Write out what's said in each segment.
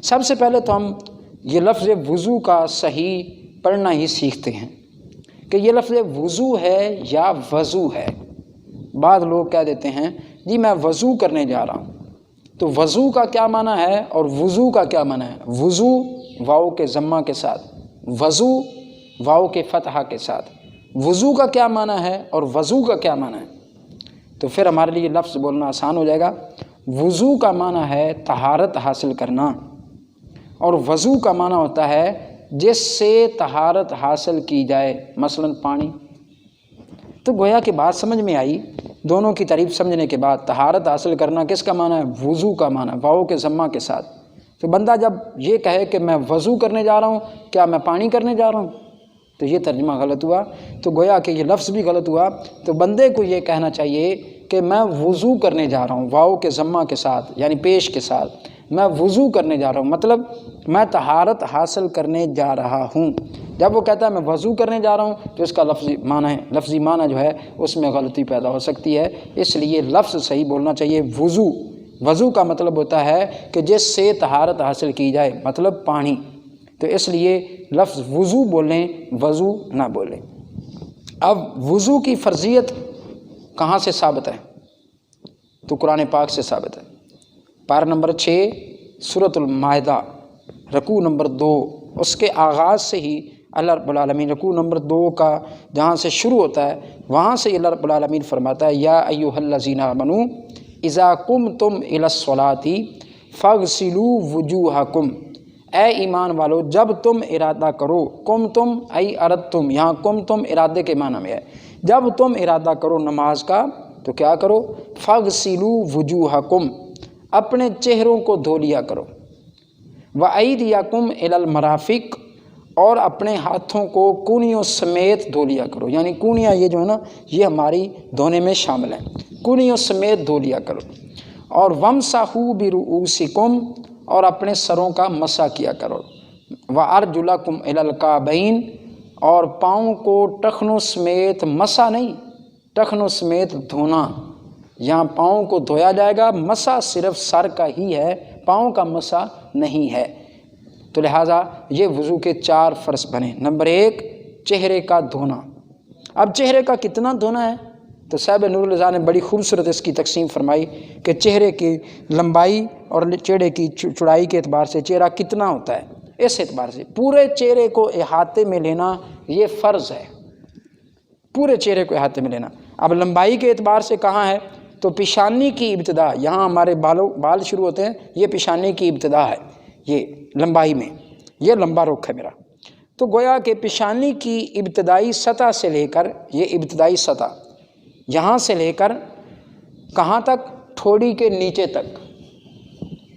سب سے پہلے تو ہم یہ لفظ وضو کا صحیح پڑھنا ہی سیکھتے ہیں کہ یہ لفظ وضو ہے یا وضو ہے۔ بعض لوگ کہہ دیتے ہیں جی میں وضو کرنے جا رہا ہوں، تو وضو کا کیا معنی ہے اور وضو کا کیا معنی ہے؟ وضو واو کے ضمہ کے ساتھ، وضو واو کے فتحہ کے ساتھ، وضو کا کیا معنی ہے اور وضو کا کیا معنی ہے؟ تو پھر ہمارے لیے لفظ بولنا آسان ہو جائے گا۔ وضو کا معنی ہے طہارت حاصل کرنا، اور وضو کا معنی ہوتا ہے جس سے طہارت حاصل کی جائے، مثلا پانی۔ تو گویا کہ بات سمجھ میں آئی، دونوں کی تعریف سمجھنے کے بعد طہارت حاصل کرنا کس کا معنی ہے؟ وضو کا معنی، واو کے ضمہ کے ساتھ۔ تو بندہ جب یہ کہے کہ میں وضو کرنے جا رہا ہوں، کیا میں پانی کرنے جا رہا ہوں؟ تو یہ ترجمہ غلط ہوا، تو گویا کہ یہ لفظ بھی غلط ہوا۔ تو بندے کو یہ کہنا چاہیے کہ میں وضو کرنے جا رہا ہوں، واو کے ضمہ کے ساتھ یعنی پیش کے ساتھ، میں وضو کرنے جا رہا ہوں، مطلب میں طہارت حاصل کرنے جا رہا ہوں۔ جب وہ کہتا ہے میں وضو کرنے جا رہا ہوں تو اس کا لفظی معنی جو ہے اس میں غلطی پیدا ہو سکتی ہے، اس لیے لفظ صحیح بولنا چاہیے وضو۔ وضو کا مطلب ہوتا ہے کہ جس سے طہارت حاصل کی جائے، مطلب پانی، تو اس لیے لفظ وضو بولیں، وضو نہ بولیں۔ اب وضو کی فرضیت کہاں سے ثابت ہے؟ تو قرآن پاک سے ثابت ہے۔ پارہ نمبر 6 سورۃ المائدہ رکوع نمبر 2، اس کے آغاز سے ہی اللہ رب العالمین، رکوع نمبر 2 کا جہاں سے شروع ہوتا ہے وہاں سے اللہ رب العالمین فرماتا ہے یا ایھا الذین آمنوا اذا قمتم الی الصلاۃ فاغسلوا وجوہکم، اے ایمان والو جب تم ارادہ کرو، قمتم ای اردتم، یہاں قمتم ارادے کے معنی میں ہے، جب تم ارادہ کرو نماز کا تو کیا کرو؟ فاغسلوا وجوہکم، اپنے چہروں کو دھو لیا کرو، وایدیکم الی المرافق، اور اپنے ہاتھوں کو کونیوں سمیت دھو لیا کرو، یعنی کونیاں یہ جو ہے نا یہ ہماری دھونے میں شامل ہیں، کونیوں سمیت دھو لیا کرو، اور وامسحوا برؤوسکم، اور اپنے سروں کا مسح کیا کرو، وارجلکم الی الکعبین، اور پاؤں کو ٹخنوں سمیت، مسح نہیں ٹخنوں سمیت دھونا، یہاں پاؤں کو دھویا جائے گا، مسح صرف سر کا ہی ہے، پاؤں کا مسح نہیں ہے۔ تو لہٰذا یہ وضو کے 4 فرض بنے۔ نمبر 1 چہرے کا دھونا۔ اب چہرے کا کتنا دھونا ہے؟ تو صاحب نور الرضا نے بڑی خوبصورت اس کی تقسیم فرمائی کہ چہرے کی لمبائی اور چہرے کی چوڑائی کے اعتبار سے چہرہ کتنا ہوتا ہے، اس اعتبار سے پورے چہرے کو احاطے میں لینا یہ فرض ہے، پورے چہرے کو احاطے میں لینا۔ اب لمبائی کے اعتبار سے کہاں ہے؟ تو پیشانی کی ابتدا، یہاں ہمارے بال شروع ہوتے ہیں، یہ پیشانی کی ابتدا ہے، یہ لمبائی میں، یہ لمبا رخ ہے میرا۔ تو گویا کہ پیشانی کی ابتدائی سطح سے لے کر، یہ ابتدائی سطح یہاں سے لے کر کہاں تک؟ ٹھوڑی کے نیچے تک،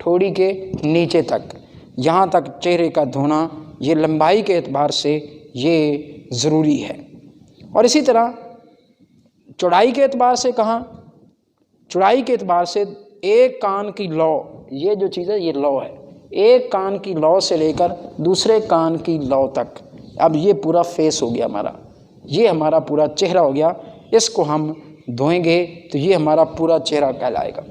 ٹھوڑی کے نیچے تک، یہاں تک چہرے کا دھونا یہ لمبائی کے اعتبار سے یہ ضروری ہے۔ اور اسی طرح چوڑائی کے اعتبار سے کہاں؟ چوڑائی کے اعتبار سے ایک کان کی لو، یہ جو چیز ہے یہ لو ہے، ایک کان کی لو سے لے کر دوسرے کان کی لو تک، اب یہ پورا فیس ہو گیا ہمارا، یہ ہمارا پورا چہرہ ہو گیا، اس کو ہم دھوئیں گے تو یہ ہمارا پورا چہرہ کہلائے گا۔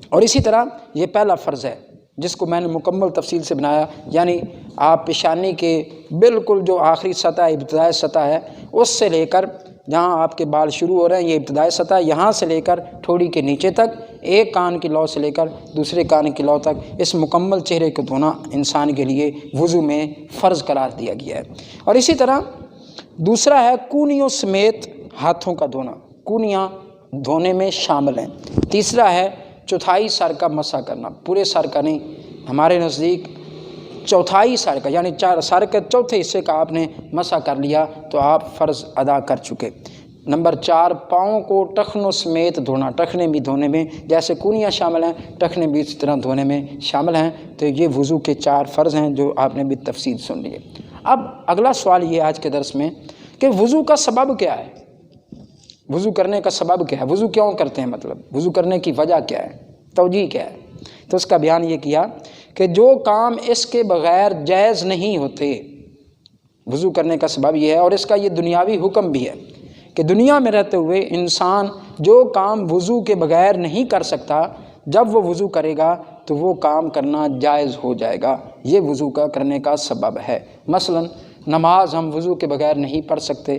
اور اسی طرح یہ پہلا فرض ہے جس کو میں نے مکمل تفصیل سے بنایا، یعنی آپ پیشانی کے بالکل جو آخری سطح ہے، ابتدائی سطح ہے، اس سے لے کر جہاں آپ کے بال شروع ہو رہے ہیں یہ ابتدائی سطح، یہاں سے لے کر ٹھوڑی کے نیچے تک، ایک کان کی لو سے لے کر دوسرے کان کی لو تک، اس مکمل چہرے کو دھونا انسان کے لیے وضو میں فرض قرار دیا گیا ہے۔ اور اسی طرح دوسرا ہے کونیوں سمیت ہاتھوں کا دھونا، کونیاں دھونے میں شامل ہیں۔ تیسرا ہے چوتھائی سر کا مسح کرنا، پورے سر کا نہیں، ہمارے نزدیک چوتھائی سر کا، یعنی سر کے چوتھے حصے کا آپ نے مسح کر لیا تو آپ فرض ادا کر چکے۔ نمبر 4 پاؤں کو ٹخنوں سمیت دھونا، ٹخنے بھی دھونے میں جیسے کونیاں شامل ہیں، ٹخنے بھی اسی طرح دھونے میں شامل ہیں۔ تو یہ وضو کے 4 فرض ہیں جو آپ نے بھی تفصیل سن لیے۔ اب اگلا سوال یہ آج کے درس میں کہ وضو کا سبب کیا ہے؟ وضو کرنے کا سبب کیا ہے؟ وضو کیوں کرتے ہیں، مطلب وضو کرنے کی وجہ کیا ہے، توجیہ کیا ہے؟ تو اس کا بیان یہ کیا کہ جو کام اس کے بغیر جائز نہیں ہوتے، وضو کرنے کا سبب یہ ہے، اور اس کا یہ دنیاوی حکم بھی ہے کہ دنیا میں رہتے ہوئے انسان جو کام وضو کے بغیر نہیں کر سکتا، جب وہ وضو کرے گا تو وہ کام کرنا جائز ہو جائے گا۔ یہ وضو کا کرنے کا سبب ہے۔ مثلا نماز ہم وضو کے بغیر نہیں پڑھ سکتے۔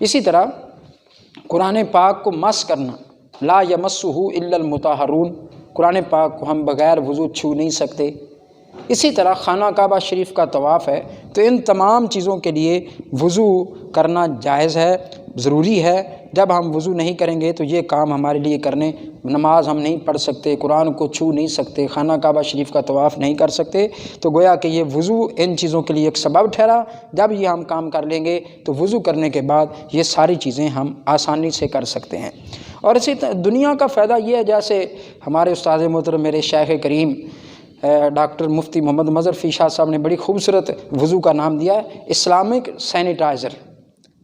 اسی طرح قرآن پاک کو مس کرنا، لا یمسہ الا المطہرون، قرآن پاک کو ہم بغیر وضو چھو نہیں سکتے۔ اسی طرح خانہ کعبہ شریف کا طواف ہے، تو ان تمام چیزوں کے لیے وضو کرنا جائز ہے، ضروری ہے۔ جب ہم وضو نہیں کریں گے تو یہ کام ہمارے لیے کرنے، نماز ہم نہیں پڑھ سکتے، قرآن کو چھو نہیں سکتے، خانہ کعبہ شریف کا طواف نہیں کر سکتے، تو گویا کہ یہ وضو ان چیزوں کے لیے ایک سبب ٹھہرا۔ جب یہ ہم کام کر لیں گے تو وضو کرنے کے بعد یہ ساری چیزیں ہم آسانی سے کر سکتے ہیں۔ اور اسی طرح دنیا کا فائدہ یہ ہے، جیسے ہمارے استاد محترم میرے شیخ کریم ڈاکٹر مفتی محمد مظہر فی شاہ صاحب نے بڑی خوبصورت وضو کا نام دیا ہے، اسلامک سینیٹائزر۔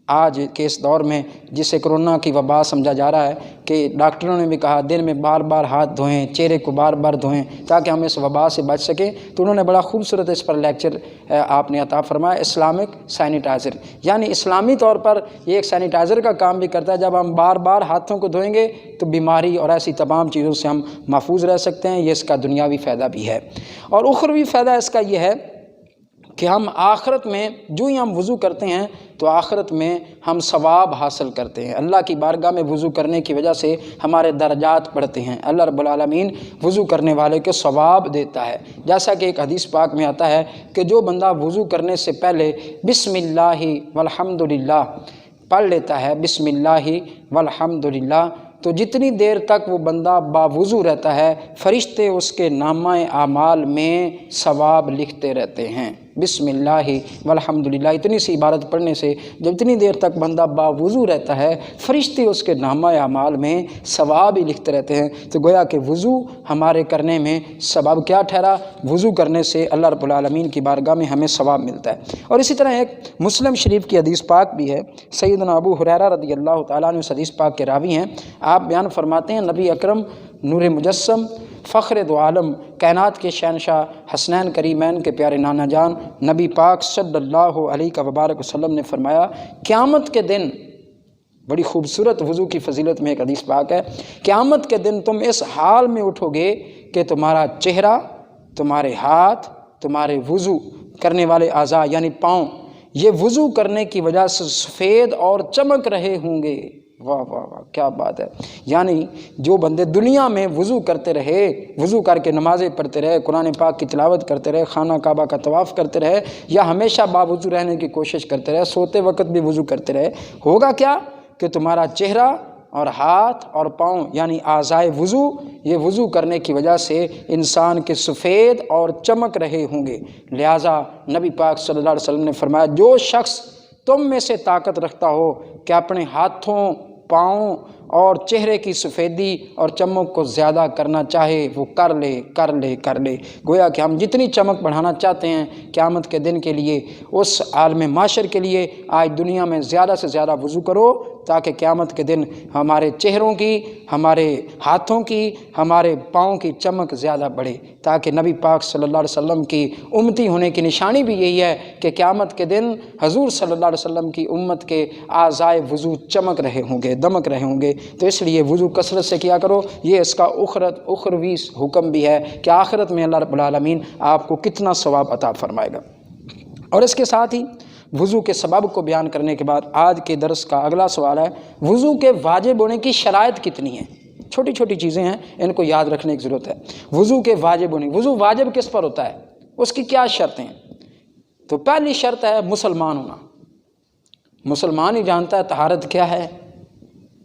آج کے اس دور میں جسے کرونا کی وبا سمجھا جا رہا ہے، کہ ڈاکٹروں نے بھی کہا دن میں بار بار ہاتھ دھوئیں، چہرے کو بار بار دھوئیں تاکہ ہم اس وبا سے بچ سکیں، تو انہوں نے بڑا خوبصورت اس پر لیکچر آپ نے عطا فرمایا، اسلامک سینیٹائزر، یعنی اسلامی طور پر یہ ایک سینیٹائزر کا کام بھی کرتا ہے۔ جب ہم بار بار ہاتھوں کو دھوئیں گے تو بیماری اور ایسی تمام چیزوں سے ہم محفوظ رہ سکتے ہیں۔ یہ اس کا دنیاوی فائدہ بھی ہے، اور اخروی فائدہ اس کا یہ ہے کہ ہم آخرت میں جو ہی ہم وضو کرتے ہیں تو آخرت میں ہم ثواب حاصل کرتے ہیں۔ اللہ کی بارگاہ میں وضو کرنے کی وجہ سے ہمارے درجات بڑھتے ہیں، اللہ رب العالمین وضو کرنے والے کو ثواب دیتا ہے۔ جیسا کہ ایک حدیث پاک میں آتا ہے کہ جو بندہ وضو کرنے سے پہلے بسم اللہ والحمدللہ پڑھ لیتا ہے، بسم اللہ والحمدللہ، تو جتنی دیر تک وہ بندہ باوضو رہتا ہے فرشتے اس کے نامہ اعمال میں ثواب لکھتے رہتے ہیں۔ بسم اللہ والحمدللہ، اتنی سی عبارت پڑھنے سے جتنی دیر تک بندہ باوضو رہتا ہے فرشتے اس کے نامہ اعمال میں ثواب ہی لکھتے رہتے ہیں۔ تو گویا کہ وضو ہمارے کرنے میں سبب کیا ٹھہرا؟ وضو کرنے سے اللہ رب العالمین کی بارگاہ میں ہمیں ثواب ملتا ہے۔ اور اسی طرح ایک مسلم شریف کی حدیث پاک بھی ہے، سیدنا ابو ہریرہ رضی اللہ تعالیٰ عنہ اس حدیث پاک کے راوی ہیں۔ آپ بیان فرماتے ہیں، نبی اکرم نور مجسم فخر دو عالم کائنات کے شہنشاہ حسنین کریمین کے پیارے نانا جان نبی پاک صلی اللہ علیہ وبارک وسلم نے فرمایا، قیامت کے دن، بڑی خوبصورت وضو کی فضیلت میں ایک حدیث پاک ہے، قیامت کے دن تم اس حال میں اٹھو گے کہ تمہارا چہرہ، تمہارے ہاتھ، تمہارے وضو کرنے والے اعضاء یعنی پاؤں، یہ وضو کرنے کی وجہ سے سفید اور چمک رہے ہوں گے۔ واہ واہ واہ، کیا بات ہے! یعنی جو بندے دنیا میں وضو کرتے رہے، وضو کر کے نمازیں پڑھتے رہے، قرآن پاک کی تلاوت کرتے رہے، خانہ کعبہ کا طواف کرتے رہے، یا ہمیشہ باوضو رہنے کی کوشش کرتے رہے، سوتے وقت بھی وضو کرتے رہے، ہوگا کیا کہ تمہارا چہرہ اور ہاتھ اور پاؤں یعنی اعضائے وضو، یہ وضو کرنے کی وجہ سے انسان کے سفید اور چمک رہے ہوں گے۔ لہٰذا نبی پاک صلی اللہ علیہ وسلم نے فرمایا، جو شخص تم میں سے طاقت رکھتا ہو کہ اپنے ہاتھوں، پاؤں اور چہرے کی سفیدی اور چمک کو زیادہ کرنا چاہے وہ کر لے۔ گویا کہ ہم جتنی چمک بڑھانا چاہتے ہیں قیامت کے دن کے لیے، اس عالم معاشر کے لیے، آج دنیا میں زیادہ سے زیادہ وضو کرو تاکہ قیامت کے دن ہمارے چہروں کی، ہمارے ہاتھوں کی، ہمارے پاؤں کی چمک زیادہ بڑھے، تاکہ نبی پاک صلی اللہ علیہ وسلم کی امتی ہونے کی نشانی بھی یہی ہے کہ قیامت کے دن حضور صلی اللہ علیہ وسلم کی امت کے اعضائے وضو چمک رہے ہوں گے، دمک رہے ہوں گے۔ تو اس لیے وضو کثرت سے کیا کرو، یہ اس کا اخروی حکم بھی ہے کہ آخرت میں اللہ رب العالمین آپ کو کتنا ثواب عطا فرمائے گا۔ اور اس کے ساتھ ہی وضو کے سبب کو بیان کرنے کے بعد آج کے درس کا اگلا سوال ہے، وضو کے واجب ہونے کی شرائط کتنی ہیں؟ چھوٹی چھوٹی چیزیں ہیں، ان کو یاد رکھنے کی ضرورت ہے۔ وضو کے واجب ہونے، وضو واجب کس پر ہوتا ہے، اس کی کیا شرطیں ہیں؟ تو پہلی شرط ہے مسلمان ہونا۔ مسلمان ہی جانتا ہے طہارت کیا ہے۔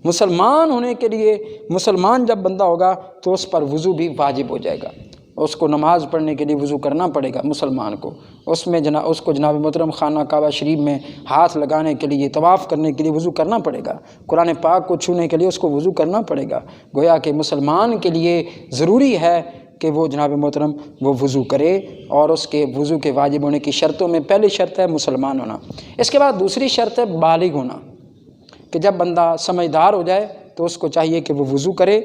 مسلمان ہونے کے لیے، مسلمان جب بندہ ہوگا تو اس پر وضو بھی واجب ہو جائے گا، اس کو نماز پڑھنے کے لیے وضو کرنا پڑے گا مسلمان کو، اس کو جناب محترم خانہ کعبہ شریف میں ہاتھ لگانے کے لیے، طواف کرنے کے لیے وضو کرنا پڑے گا، قرآن پاک کو چھونے کے لیے اس کو وضو کرنا پڑے گا۔ گویا کہ مسلمان کے لیے ضروری ہے کہ وہ جناب محترم وہ وضو کرے، اور اس کے وضو کے واجب ہونے کی شرطوں میں پہلی شرط ہے مسلمان ہونا۔ اس کے بعد دوسری شرط ہے بالغ ہونا، کہ جب بندہ سمجھدار ہو جائے تو اس کو چاہیے کہ وہ وضو کرے،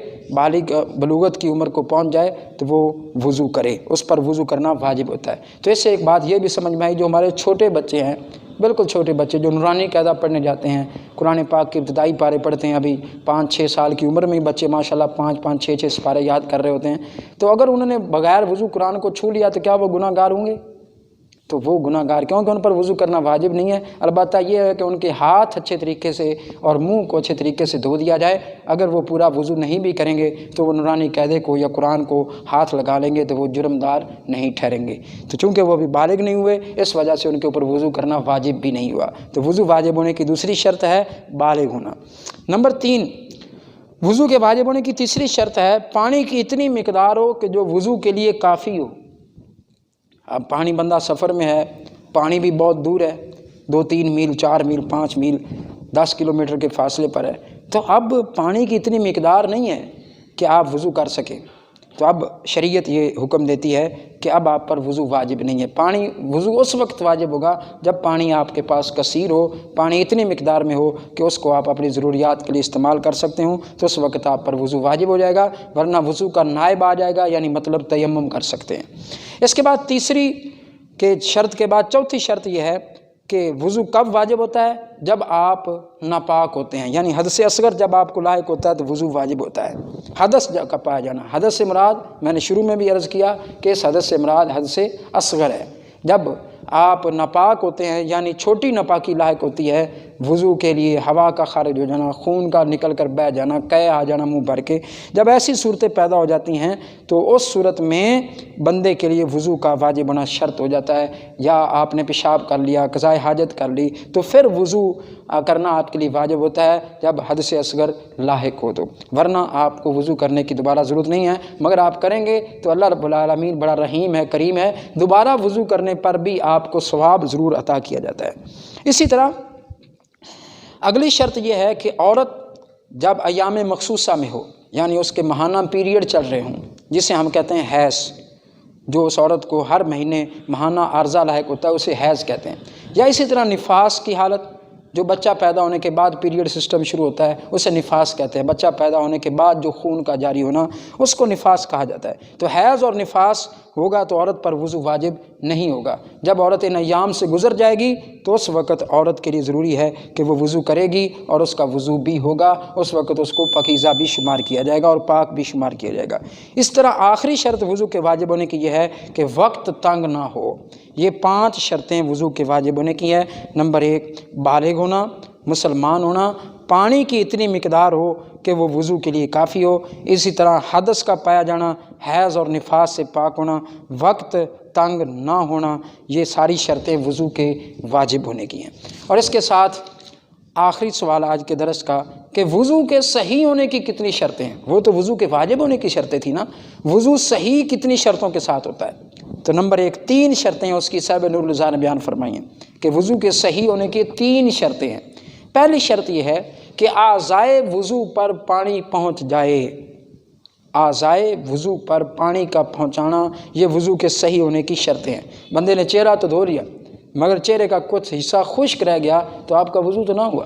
بلوغت کی عمر کو پہنچ جائے تو وہ وضو کرے، اس پر وضو کرنا واجب ہوتا ہے۔ تو اس سے ایک بات یہ بھی سمجھ میں آئی، جو ہمارے چھوٹے بچے ہیں، بالکل چھوٹے بچے جو نورانی قاعدہ پڑھنے جاتے ہیں، قرآن پاک کے ابتدائی پارے پڑھتے ہیں، ابھی 5-6 سال کی عمر میں ہی بچے ماشاءاللہ 5-5 6-6 پارے یاد کر رہے ہوتے ہیں، تو اگر انہوں نے بغیر وضو قرآن کو چھو لیا تو کیا وہ گناہ گار ہوں گے؟ تو وہ گناہ گار، کیونکہ ان پر وضو کرنا واجب نہیں ہے۔ البتہ یہ ہے کہ ان کے ہاتھ اچھے طریقے سے اور منہ کو اچھے طریقے سے دھو دیا جائے۔ اگر وہ پورا وضو نہیں بھی کریں گے تو وہ نورانی قاعدے کو یا قرآن کو ہاتھ لگا لیں گے تو وہ جرم دار نہیں ٹھہریں گے۔ تو چونکہ وہ ابھی بالغ نہیں ہوئے، اس وجہ سے ان کے اوپر وضو کرنا واجب بھی نہیں ہوا۔ تو وضو واجب ہونے کی دوسری شرط ہے بالغ ہونا۔ نمبر 3، وضو کے واجب ہونے کی تیسری شرط ہے پانی کی اتنی مقدار ہو کہ جو وضو کے لیے کافی ہو۔ اب پانی، بندہ سفر میں ہے، پانی بھی بہت دور ہے، 2-3 میل 4 میل 5 میل 10 کلومیٹر کے فاصلے پر ہے، تو اب پانی کی اتنی مقدار نہیں ہے کہ آپ وضو کر سکیں۔ تو اب شریعت یہ حکم دیتی ہے کہ اب آپ پر وضو واجب نہیں ہے۔ وضو اس وقت واجب ہوگا جب پانی آپ کے پاس کثیر ہو، پانی اتنی مقدار میں ہو کہ اس کو آپ اپنی ضروریات کے لیے استعمال کر سکتے ہوں، تو اس وقت آپ پر وضو واجب ہو جائے گا، ورنہ وضو کا نائب آ جائے گا، یعنی مطلب تیمم کر سکتے ہیں۔ اس کے بعد تیسری کہ شرط کے بعد چوتھی شرط یہ ہے کہ وضو کب واجب ہوتا ہے؟ جب آپ ناپاک ہوتے ہیں، یعنی حدث اصغر جب آپ کو لاحق ہوتا ہے تو وضو واجب ہوتا ہے۔ حدث کا پایا جانا، حدث سے مراد میں نے شروع میں بھی عرض کیا کہ اس حدث سے مراد حدث اصغر ہے۔ جب آپ ناپاک ہوتے ہیں یعنی چھوٹی ناپاکی لاحق ہوتی ہے، وضو کے لیے ہوا کا خارج ہو جانا، خون کا نکل کر بہہ جانا، قے آ جانا منہ بھر کے، جب ایسی صورتیں پیدا ہو جاتی ہیں تو اس صورت میں بندے کے لیے وضو کا واجب ہونا شرط ہو جاتا ہے۔ یا آپ نے پیشاب کر لیا، قضائے حاجت کر لی، تو پھر وضو کرنا آپ کے لیے واجب ہوتا ہے جب حدث اصغر لاحق ہو، تو ورنہ آپ کو وضو کرنے کی دوبارہ ضرورت نہیں ہے۔ مگر آپ کریں گے تو اللہ رب العالمین بڑا رحیم ہے، کریم ہے، دوبارہ وضو کرنے پر بھی آپ کو ثواب ضرور عطا کیا جاتا ہے۔ اسی طرح اگلی شرط یہ ہے کہ عورت جب ایام مخصوصہ میں ہو، یعنی اس کے ماہانہ پیریڈ چل رہے ہوں، جسے ہم کہتے ہیں حیض، جو اس عورت کو ہر مہینے ماہانہ عارضہ لاحق ہوتا ہے اسے حیض کہتے ہیں، یا اسی طرح نفاس کی حالت، جو بچہ پیدا ہونے کے بعد پیریڈ سسٹم شروع ہوتا ہے اسے نفاس کہتے ہیں، بچہ پیدا ہونے کے بعد جو خون کا جاری ہونا اس کو نفاس کہا جاتا ہے۔ تو حیض اور نفاس ہوگا تو عورت پر وضو واجب نہیں ہوگا۔ جب عورت ان ایام سے گزر جائے گی تو اس وقت عورت کے لیے ضروری ہے کہ وہ وضو کرے گی اور اس کا وضو بھی ہوگا، اس وقت اس کو پاکیزہ بھی شمار کیا جائے گا اور پاک بھی شمار کیا جائے گا۔ اس طرح آخری شرط وضو کے واجب ہونے کی یہ ہے کہ وقت تنگ نہ ہو۔ یہ 5 شرطیں وضو کے واجب ہونے کی ہے۔ نمبر 1، بالغ ہونا، مسلمان ہونا، پانی کی اتنی مقدار ہو کہ وہ وضو کے لیے کافی ہو، اسی طرح حدث کا پایا جانا، حیض اور نفاس سے پاک ہونا، وقت تنگ نہ ہونا، یہ ساری شرطیں وضو کے واجب ہونے کی ہیں۔ اور اس کے ساتھ آخری سوال آج کے درس کا کہ وضو کے صحیح ہونے کی کتنی شرطیں ہیں؟ وہ تو وضو کے واجب ہونے کی شرطیں تھیں نا، وضو صحیح کتنی شرطوں کے ساتھ ہوتا ہے؟ تو نمبر 1، 3 شرطیں اس کی صاحب نور الرضا نے بیان فرمائی ہیں کہ وضو کے صحیح ہونے کی 3 شرطیں ہیں۔ پہلی شرط یہ ہے کہ اعضائے وضو پر پانی پہنچ جائے۔ اعضائے وضو پر پانی کا پہنچانا یہ وضو کے صحیح ہونے کی شرطیں ہیں۔ بندے نے چہرہ تو دھو لیا مگر چہرے کا کچھ حصہ خشک رہ گیا تو آپ کا وضو تو نہ ہوا۔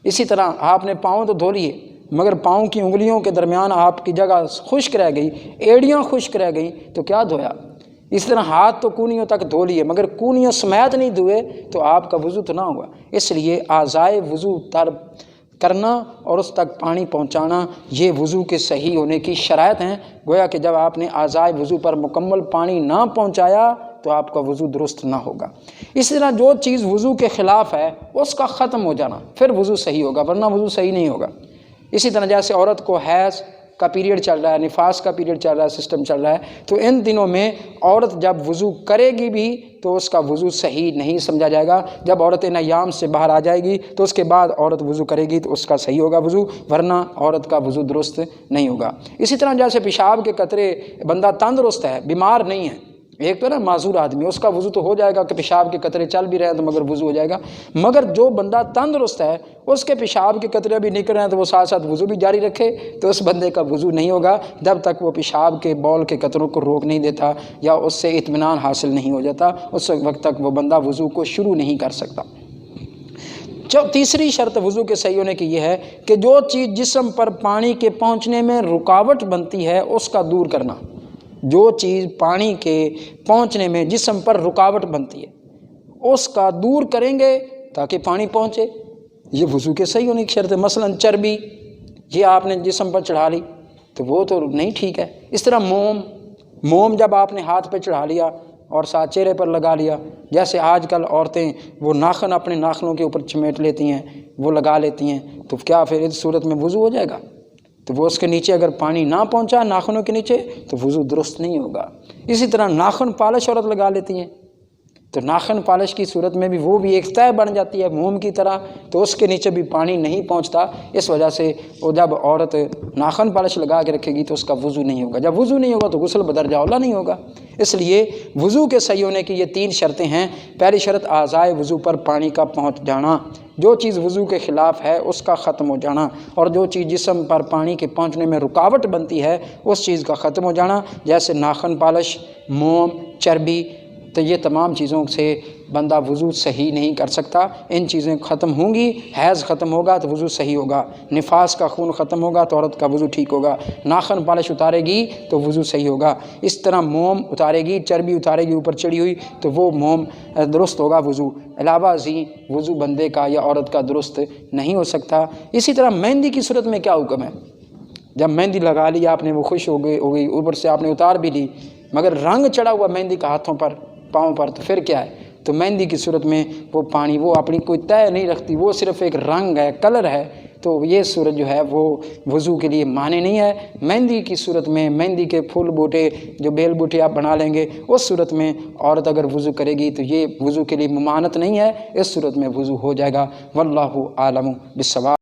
اسی طرح آپ نے پاؤں تو دھو لیے مگر پاؤں کی انگلیوں کے درمیان آپ کی جگہ خشک رہ گئی، ایڑیاں خشک رہ گئیں تو کیا دھویا؟ اس طرح ہاتھ تو کونیوں تک دھو لیے مگر کونیوں سمیت نہیں دھوئے تو آپ کا وضو تو نہ ہوا۔ اس لیے اعضائے وضو تر کرنا اور اس تک پانی پہنچانا یہ وضو کے صحیح ہونے کی شرائط ہیں۔ گویا کہ جب آپ نے اعضائے وضو پر مکمل پانی نہ پہنچایا تو آپ کا وضو درست نہ ہوگا۔ اسی طرح جو چیز وضو کے خلاف ہے اس کا ختم ہو جانا پھر وضو صحیح ہوگا، ورنہ وضو صحیح نہیں ہوگا۔ اسی طرح جیسے عورت کو حیض کا پیریڈ چل رہا ہے، نفاس کا پیریڈ چل رہا ہے، سسٹم چل رہا ہے، تو ان دنوں میں عورت جب وضو کرے گی بھی تو اس کا وضو صحیح نہیں سمجھا جائے گا۔ جب عورت ان ایام سے باہر آ جائے گی تو اس کے بعد عورت وضو کرے گی تو اس کا صحیح ہوگا وضو، ورنہ عورت کا وضو درست نہیں ہوگا۔ اسی طرح جیسے پیشاب کے قطرے، بندہ تندرست ہے، بیمار نہیں ہے، ایک تو نا معذور آدمی، اس کا وضو تو ہو جائے گا کہ پیشاب کے قطرے چل بھی رہے ہیں تو مگر وضو ہو جائے گا، مگر جو بندہ تندرست ہے اس کے پیشاب کے قطرے بھی نکل رہے ہیں تو وہ ساتھ ساتھ وضو بھی جاری رکھے تو اس بندے کا وضو نہیں ہوگا جب تک وہ پیشاب کے بول کے قطروں کو روک نہیں دیتا یا اس سے اطمینان حاصل نہیں ہو جاتا، اس وقت تک وہ بندہ وضو کو شروع نہیں کر سکتا۔ تیسری شرط وضو کے صحیح ہونے کی یہ ہے کہ جو چیز جسم پر پانی کے پہنچنے میں رکاوٹ بنتی ہے اس کا دور کرنا، جو چیز پانی کے پہنچنے میں جسم پر رکاوٹ بنتی ہے اس کا دور کریں گے تاکہ پانی پہنچے، یہ وضو کے صحیح ہونے کی شرط ہے۔ مثلا چربی یہ آپ نے جسم پر چڑھا لی تو وہ تو نہیں ٹھیک ہے۔ اس طرح موم جب آپ نے ہاتھ پہ چڑھا لیا اور ساتھ چہرے پر لگا لیا، جیسے آج کل عورتیں وہ ناخن اپنے ناخنوں کے اوپر چمیٹ لیتی ہیں، وہ لگا لیتی ہیں، تو کیا پھر اس صورت میں وضو ہو جائے گا؟ تو وہ اس کے نیچے اگر پانی نہ پہنچا ناخنوں کے نیچے تو وضو درست نہیں ہوگا۔ اسی طرح ناخن پالش عورت لگا لیتی ہیں تو ناخن پالش کی صورت میں بھی وہ بھی ایک طے بن جاتی ہے موم کی طرح، تو اس کے نیچے بھی پانی نہیں پہنچتا، اس وجہ سے وہ جب عورت ناخن پالش لگا کے رکھے گی تو اس کا وضو نہیں ہوگا، جب وضو نہیں ہوگا تو غسل بدرجہ اولیٰ نہیں ہوگا۔ اس لیے وضو کے صحیح ہونے کی یہ 3 شرطیں ہیں۔ پہلی شرط اعضائے وضو پر پانی کا پہنچ جانا، جو چیز وضو کے خلاف ہے اس کا ختم ہو جانا، اور جو چیز جسم پر پانی کے پہنچنے میں رکاوٹ بنتی ہے اس چیز کا ختم ہو جانا، جیسے ناخن پالش، موم، چربی، تو یہ تمام چیزوں سے بندہ وضو صحیح نہیں کر سکتا۔ ان چیزیں ختم ہوں گی، حیض ختم ہوگا تو وضو صحیح ہوگا، نفاس کا خون ختم ہوگا تو عورت کا وضو ٹھیک ہوگا، ناخن پالش اتارے گی تو وضو صحیح ہوگا، اس طرح موم اتارے گی، چربی اتارے گی اوپر چڑھی ہوئی تو وہ موم درست ہوگا وضو، علاوہ ازیں وضو بندے کا یا عورت کا درست نہیں ہو سکتا۔ اسی طرح مہندی کی صورت میں کیا حکم ہے؟ جب مہندی لگا لی آپ نے، وہ خوش ہو گئی اوپر سے آپ نے اتار بھی لی، مگر رنگ چڑھا ہوا مہندی کا ہاتھوں پر پاؤں پر، تو پھر کیا ہے؟ تو مہندی کی صورت میں وہ پانی وہ اپنی کوئی طے نہیں رکھتی، وہ صرف ایک رنگ ہے، کلر ہے، تو یہ صورت جو ہے وہ وضو کے لیے معنی نہیں ہے۔ مہندی کی صورت میں مہندی کے پھول بوٹے جو بیل بوٹے آپ بنا لیں گے، اس صورت میں عورت اگر وضو کرے گی تو یہ وضو کے لیے ممانعت نہیں ہے، اس صورت میں وضو ہو جائے گا۔ واللہ اعلم بالصواب۔